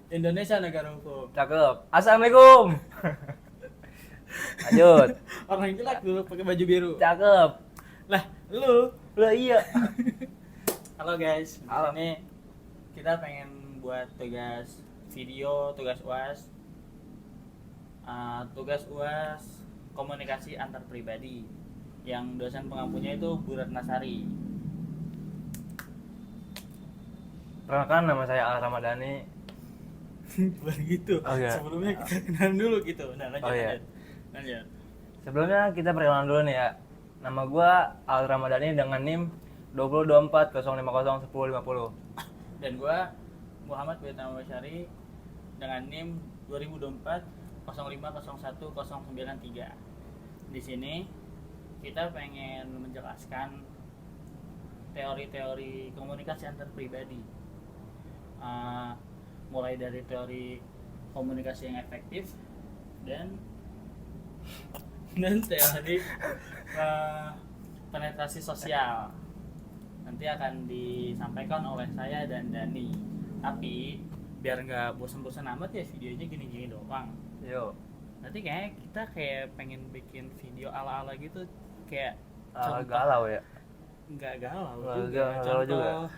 Indonesia negara hukum. Cakep. Assalamualaikum. Lanjut. Orang jelek dulu pakai baju biru. Cakep. Lah, lu. Lah iya. Halo guys, di Halo. sini kita pengen buat tugas video, tugas UAS. Tugas UAS komunikasi antar pribadi. Yang dosen pengampunya itu Bu Ratnasari. Perkenalkan nama saya Al Ramadhani. Bukan gitu. Oh, iya. Sebelumnya kita kenalan dulu gitu. Nah, lanjut. Oh, iya. Lanjut. Sebelumnya kita perkenalan dulu nih ya. Nama gua Al Ramadhani dengan NIM 20240501050. Dan gua Muhammad bin Basyari dengan NIM 2024 0501093. Di sini kita pengen menjelaskan teori-teori komunikasi antar pribadi. Mulai dari teori komunikasi yang efektif dan teori penetrasi sosial. Nanti akan disampaikan oleh saya dan Dani. Tapi biar nggak bosan-bosan amat ya videonya gini-gini doang. Yo. Nanti kita pengen bikin video ala-ala gitu, kayak Galau ya. nggak galau Nggak juga, galau contoh juga.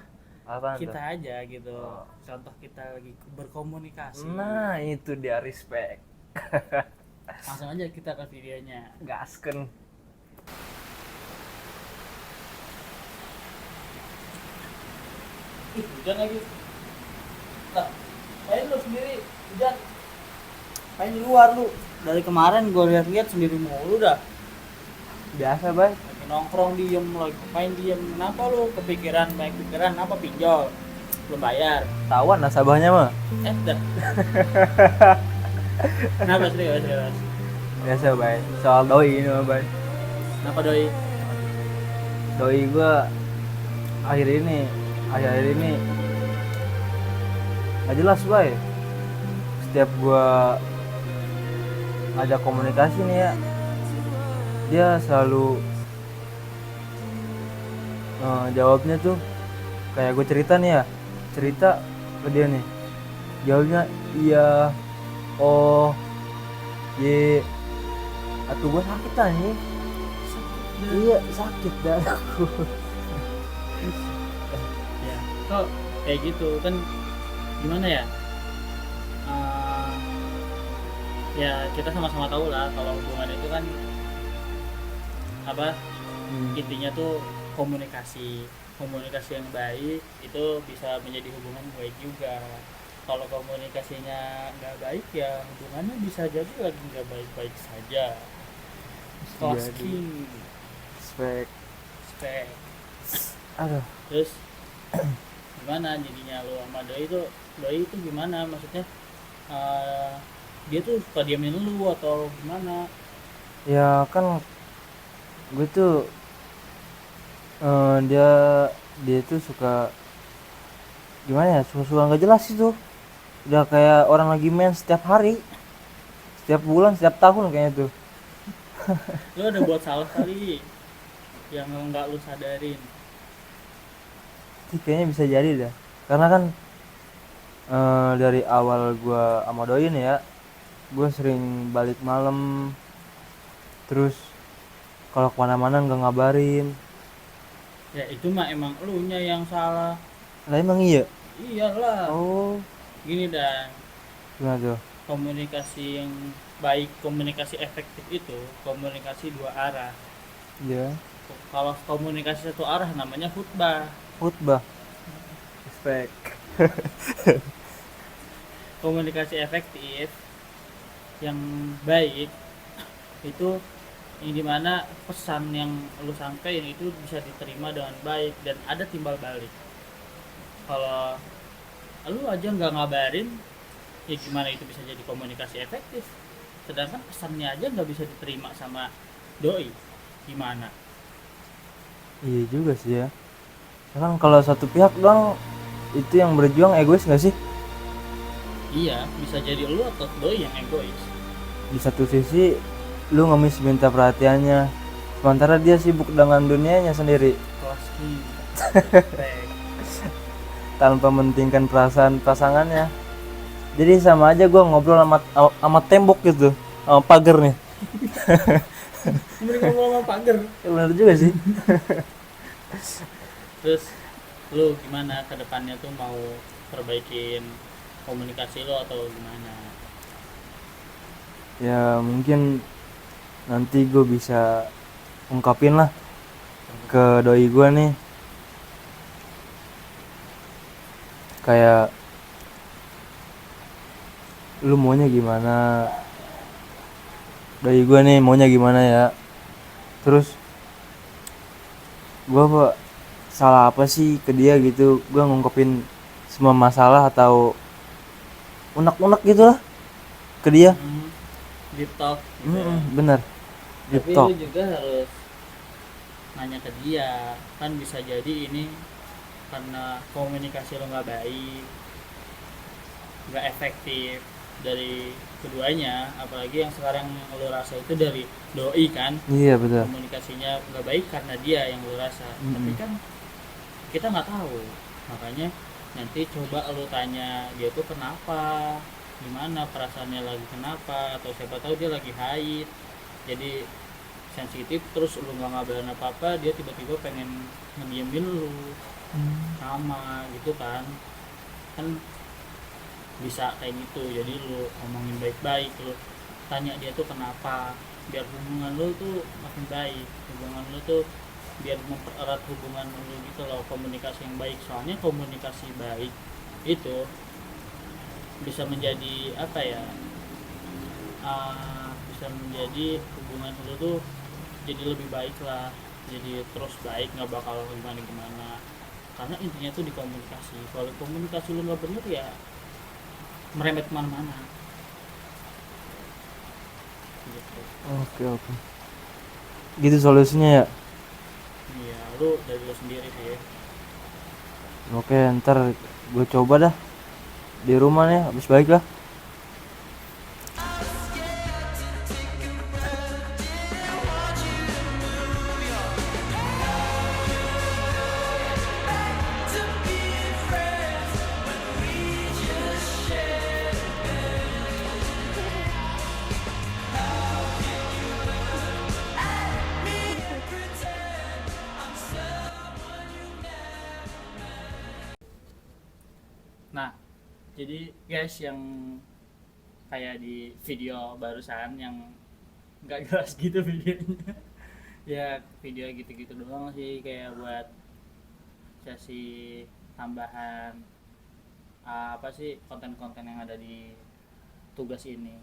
Apaan kita tuh? aja gitu. Oh. Contoh kita lagi berkomunikasi. Nah, itu dia respect. Langsung aja kita ke videonya. Gasken. Hujan lagi. Nah, main lu sendiri hujan. Main di luar lu. Dari kemarin gue lihat-lihat sendiri mulu dah. Biasa, Bay. Lagi nongkrong diem, lagi main diem. Kenapa lu kepikiran, banyak pikiran apa pinjol? Belum bayar. Tawan nasabahnya mah. Dah. Kenapa serius? Biasa, Bay. Soal doi ini mah, Bay. Kenapa doi? Doi gua akhir ini nggak jelas, Bay. Setiap gua ada komunikasi nih ya, dia selalu jawabnya tuh kayak gue cerita nih ya, cerita ke dia nih, jawabnya iya, oh, ye, atuh gue sakit nih. Iya, sakit dah aku. Ya, kok kayak gitu kan gimana ya? Ya kita sama-sama tahu lah kalau hubungan itu kan apa intinya tuh komunikasi yang baik itu bisa menjadi hubungan baik juga. Kalau komunikasinya nggak baik ya hubungannya bisa jadi lagi nggak baik-baik saja. Cosking, Spek. spek. Aduh. Terus gimana jadinya lo sama doi itu gimana, maksudnya dia tuh suka diamin lu atau gimana? Ya kan gue tuh dia tuh suka gimana ya, suka nggak jelas itu, udah kayak orang lagi main setiap hari, setiap bulan, setiap tahun kayaknya tuh. Lu ada buat salah kali yang nggak lu sadarin. Kayaknya bisa jadi dah, karena kan dari awal gue sama doi nih ya, gue sering balik malam, terus kalau kemana-mana nggak ngabarin. Ya itu mah emang elunya yang salah. Lah emang iya? Iyalah. Oh, Gini dan gimana tuh? komunikasi yang baik, komunikasi efektif itu komunikasi dua arah. Iya. Kalau komunikasi satu arah namanya khutbah. Khutbah. Respect. Komunikasi efektif yang baik itu yang dimana pesan yang lu sampaikan itu bisa diterima dengan baik dan ada timbal balik. Kalau lu aja nggak ngabarin, ya gimana itu bisa jadi komunikasi efektif? Sedangkan pesannya aja nggak bisa diterima sama doi, gimana? Iya juga sih ya. Kan kalau satu pihak doang itu yang berjuang egois nggak sih? Iya, bisa jadi lu atau doi yang egois. Di satu sisi lu ngemis minta perhatiannya, sementara dia sibuk dengan dunianya sendiri Kelas tanpa mementingkan perasaan pasangannya. Jadi sama aja gue ngobrol sama tembok gitu, sama pagar nih. Mending ngomong sama pagar. Ya benar juga sih. Terus lu gimana ke depannya tuh, mau perbaikin komunikasi lo atau gimana? Ya mungkin nanti gue bisa ungkapin lah ke doi gue nih, kayak lu maunya gimana, doi gue nih maunya gimana ya. Terus gue apa salah apa sih ke dia gitu, gue ngungkapin semua masalah atau unek-unek gitu lah ke dia. Deep talk gitu ya. Bener, deep Tapi talk. lu juga harus nanya ke dia, kan bisa jadi ini karena komunikasi lo nggak baik, nggak efektif dari keduanya, apalagi yang sekarang lo rasa itu dari doi kan, Iya betul. komunikasinya nggak baik karena dia yang lo rasa. Tapi kan kita nggak tahu, makanya nanti coba lo tanya dia tuh kenapa, gimana perasaannya, lagi kenapa, atau siapa tahu dia lagi haid jadi sensitif, terus lu nggak ngabarin apa apa, dia tiba-tiba pengen ngediemin lu sama gitu kan. Kan bisa kayak gitu, jadi lu ngomongin baik-baik, lu tanya dia tuh kenapa, biar hubungan lu tuh makin baik, hubungan lu tuh biar mempererat hubungan lu gitu loh, komunikasi yang baik. Soalnya komunikasi baik itu bisa menjadi apa ya, bisa menjadi hubungan lu tuh jadi lebih baik lah, jadi terus baik, nggak bakal gimana gimana. Karena intinya tuh di komunikasi, kalau komunikasi lu nggak bener ya merembet kemana-mana gitu. Oke oke, gitu solusinya ya. Iya, lu dari lu sendiri sih. Oke, ntar gue coba dah di rumah nih habis balik lah. Nah, jadi guys, yang kayak di video barusan yang nggak jelas gitu videonya, ya video gitu-gitu doang sih, kayak buat sesi tambahan apa sih, konten-konten yang ada di tugas ini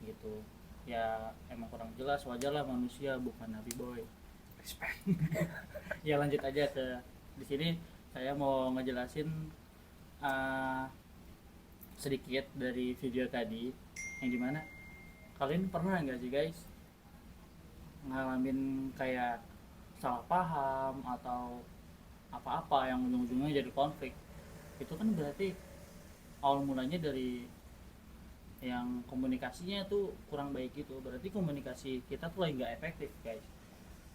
gitu. Ya emang kurang jelas, wajar lah, manusia bukan nabi boy. Respect. Ya lanjut aja ke di sini, saya mau ngejelasin uh, sedikit dari video tadi, yang dimana kalian pernah nggak sih guys ngalamin kayak salah paham atau apa-apa yang ujung-ujungnya jadi konflik. Itu kan berarti awal mulanya dari yang komunikasinya tuh kurang baik gitu, berarti komunikasi kita tuh lagi nggak efektif guys.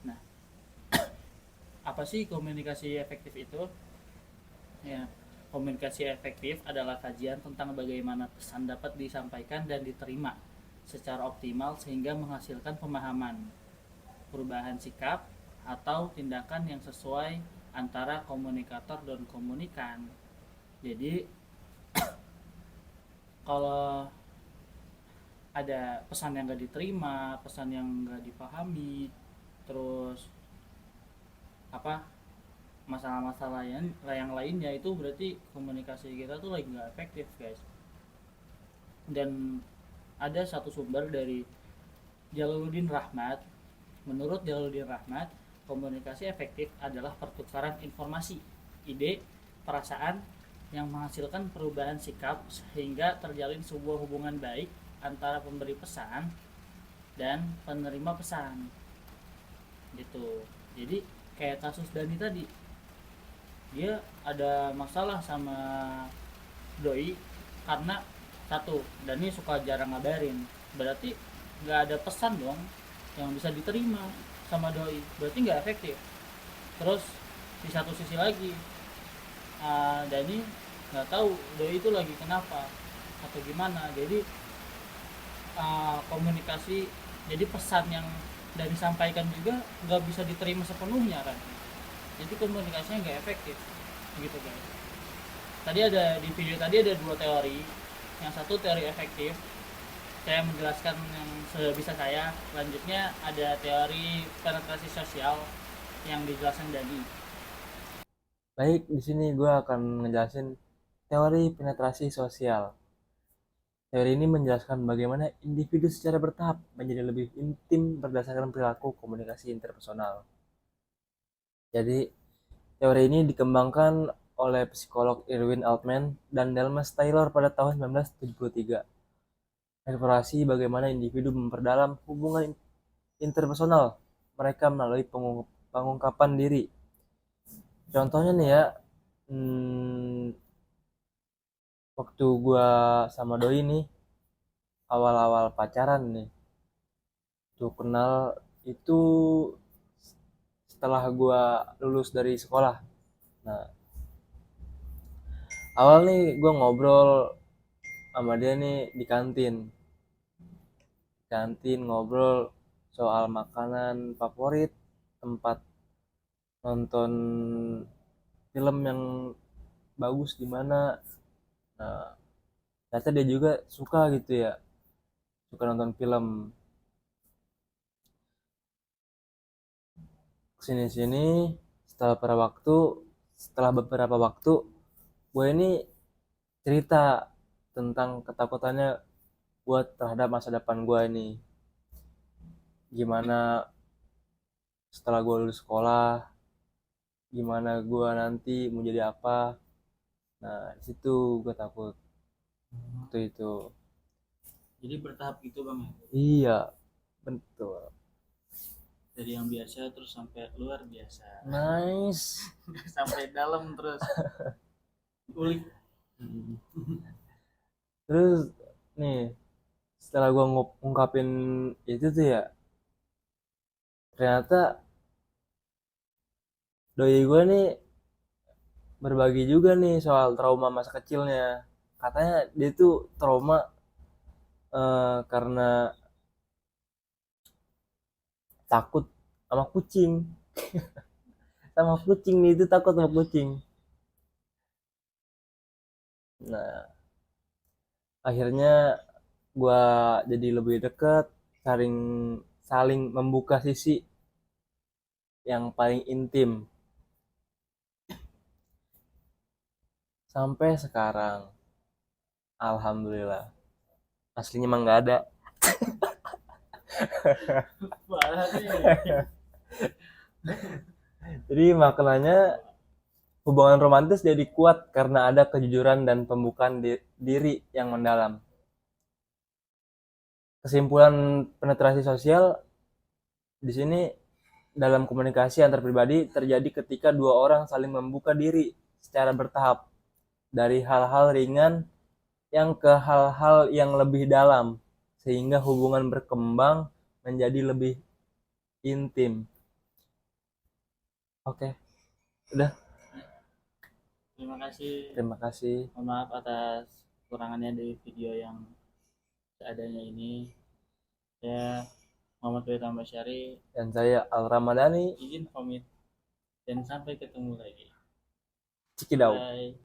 Nah, apa sih komunikasi efektif itu? Ya, komunikasi efektif adalah kajian tentang bagaimana pesan dapat disampaikan dan diterima secara optimal sehingga menghasilkan pemahaman, perubahan sikap, atau tindakan yang sesuai antara komunikator dan komunikan. Jadi kalau ada pesan yang gak diterima, pesan yang gak dipahami, terus apa, masalah-masalah yang lainnya, itu berarti komunikasi kita tuh lagi nggak efektif guys. Dan ada satu sumber dari Jalaluddin Rahmat. Menurut Jalaluddin Rahmat, komunikasi efektif adalah pertukaran informasi, ide, perasaan yang menghasilkan perubahan sikap sehingga terjalin sebuah hubungan baik antara pemberi pesan dan penerima pesan gitu. Jadi kayak kasus Dani tadi, dia ada masalah sama doi karena satu, Dani suka jarang ngabarin, berarti nggak ada pesan dong yang bisa diterima sama doi, berarti nggak efektif. Terus di satu sisi lagi, Dani nggak tahu doi itu lagi kenapa, atau gimana. Jadi komunikasi, jadi pesan yang dari sampaikan juga nggak bisa diterima sepenuhnya kan, jadi komunikasinya nggak efektif gitu guys. Tadi ada di video tadi ada dua teori, yang satu teori efektif, saya menjelaskan yang sebisa saya. Selanjutnya ada teori penetrasi sosial yang dijelaskan Dani. Baik, di sini gue akan ngejelasin teori penetrasi sosial. Teori ini menjelaskan bagaimana individu secara bertahap menjadi lebih intim berdasarkan perilaku komunikasi interpersonal. Jadi, teori ini dikembangkan oleh psikolog Irwin Altman dan Delmas Taylor pada tahun 1973. Eksplorasi bagaimana individu memperdalam hubungan interpersonal mereka melalui pengungkapan diri. Contohnya nih ya, waktu gua sama doi nih, awal-awal pacaran nih, tuh kenal itu setelah gua lulus dari sekolah. Nah, awal nih gua ngobrol sama dia nih di kantin ngobrol soal makanan favorit, tempat nonton film yang bagus di mana. Nah, ternyata dia juga suka gitu ya, suka nonton film. Kesini-sini setelah beberapa waktu gue ini cerita tentang ketakutannya gue terhadap masa depan gue ini, gimana setelah gue lulus sekolah, gimana gue nanti mau jadi apa. Nah, di situ gue takut waktu itu. Jadi bertahap gitu bang ya, Iya, betul. dari yang biasa terus sampai luar biasa. Nice. Sampai dalam terus ulik. Terus nih, setelah gue ngungkapin itu tuh ya, ternyata doi gue nih berbagi juga nih soal trauma masa kecilnya. Katanya dia tuh trauma karena takut sama kucing. Sama kucing nih, itu takut sama kucing. Nah, akhirnya gua jadi lebih dekat, saling saling membuka sisi yang paling intim sampai sekarang. Alhamdulillah. Aslinya emang nggak ada. Jadi maknanya hubungan romantis jadi kuat karena ada kejujuran dan pembukaan diri yang mendalam. Kesimpulan penetrasi sosial di sini, dalam komunikasi antar pribadi terjadi ketika dua orang saling membuka diri secara bertahap dari hal-hal ringan yang ke hal-hal yang lebih dalam sehingga hubungan berkembang menjadi lebih intim. Oke, udah. Terima kasih. Terima kasih. Mohon maaf atas kekurangannya di video yang seadanya ini. Saya Muhammad Wira Basyari, Dan saya Al Ramadhani. izin pamit dan sampai ketemu lagi. Cikidau. Bye.